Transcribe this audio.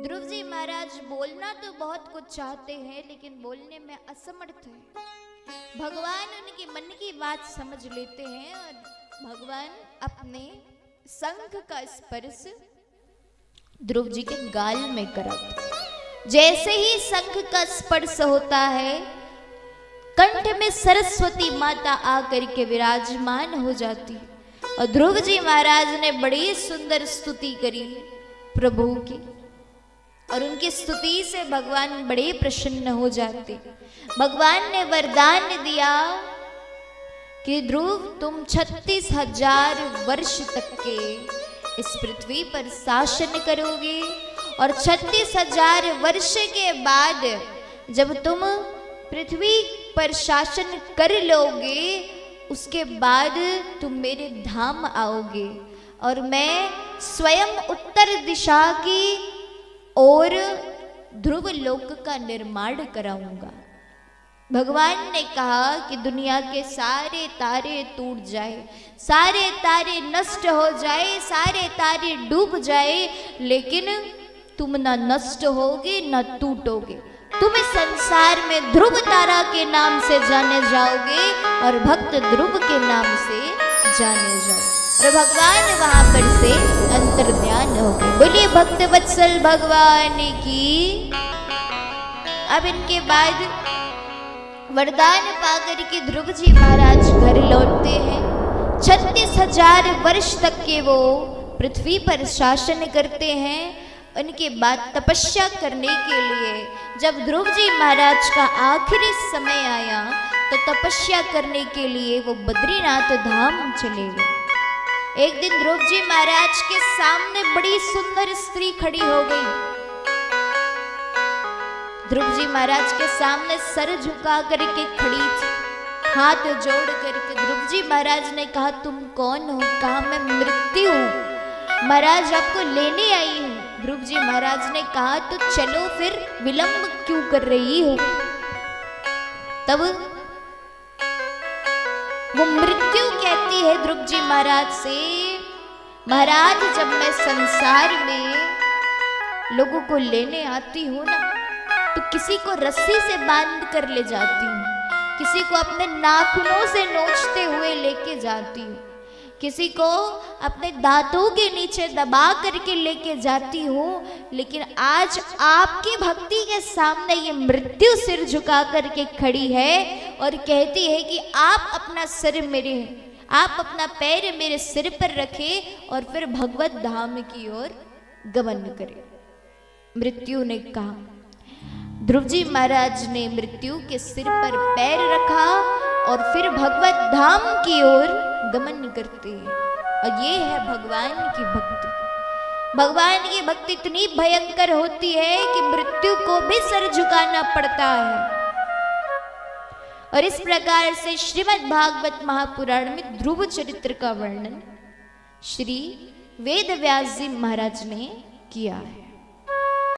ध्रुव जी महाराज बोलना तो बहुत कुछ चाहते हैं लेकिन बोलने में असमर्थ है। भगवान उनके मन की बात समझ लेते हैं और भगवान अपने शंख का स्पर्श ध्रुव जी के गाल में कराते। जैसे ही शंख का स्पर्श होता है कंठ में सरस्वती माता आकर के विराजमान हो जाती और ध्रुव जी महाराज ने बड़ी सुंदर स्तुति करी प्रभु की और उनकी स्तुति से भगवान बड़े प्रसन्न हो जाते। भगवान ने वरदान दिया कि ध्रुव तुम 36,000 वर्ष तक के इस पृथ्वी पर शासन करोगे और 36,000 वर्ष के बाद जब तुम पृथ्वी पर शासन कर लोगे उसके बाद तुम मेरे धाम आओगे और मैं स्वयं उत्तर दिशा की और ध्रुव लोक का निर्माण कराऊंगा। भगवान ने कहा कि दुनिया के सारे तारे टूट जाए, सारे तारे नष्ट हो जाए, सारे तारे डूब जाए, लेकिन तुम न नष्ट होगे न टूटोगे। तुम इस संसार में ध्रुव तारा के नाम से जाने जाओगे और भक्त ध्रुव के नाम से जाने जाओ। और भगवान वहां पर से अंतर्ध्यान हो गए। बोलिए भक्त वत्सल भगवान की। अब इनके बाद वरदान पाकर के ध्रुव जी महाराज घर लौटते हैं। 36,000 वर्ष तक के वो पृथ्वी पर शासन करते हैं। उनके बाद तपस्या करने के लिए जब ध्रुव जी महाराज का आखिरी समय आया तो तपस्या करने के लिए वो बद्रीनाथ धाम चले गए। एक दिन ध्रुव जी महाराज के सामने बड़ी सुंदर स्त्री खड़ी हो गई। ध्रुव जी महाराज के सामने सर झुका करके खड़ी थी, हाथ जोड़ करके। ध्रुव जी महाराज ने कहा तुम कौन हो? कहा मैं मृत्यु हूं, महाराज आपको लेने आई हूं। ध्रुव जी महाराज ने कहा तो चलो फिर विलंब क्यों कर रही हो? तब वो मृत्यु कहती है ध्रुव जी महाराज से, महाराज जब मैं संसार में लोगों को लेने आती हूँ ना तो किसी को रस्सी से बांध कर ले जाती हूँ, किसी को अपने नाखूनों से नोचते हुए लेके जाती हूँ, किसी को अपने दांतों के नीचे दबा करके लेके जाती हूँ। लेकिन आज आपकी भक्ति के सामने ये मृत्यु सिर झुका करके खड़ी है और कहती है कि आप अपना अपना पैर मेरे सिर पर रखें और फिर भगवत धाम की ओर गमन करें। मृत्यु ने कहा। ध्रुव जी महाराज ने मृत्यु के सिर पर पैर रखा और फिर भगवत धाम की ओर गमन करते हैं। और ये है भगवान की भक्ति। भगवान की भक्ति इतनी भयंकर होती है कि मृत्यु को भी सर झुकाना पड़ता है। और इस प्रकार से श्रीमद् भागवत महापुराण में ध्रुव चरित्र का वर्णन श्री वेद व्यास जी महाराज ने किया है।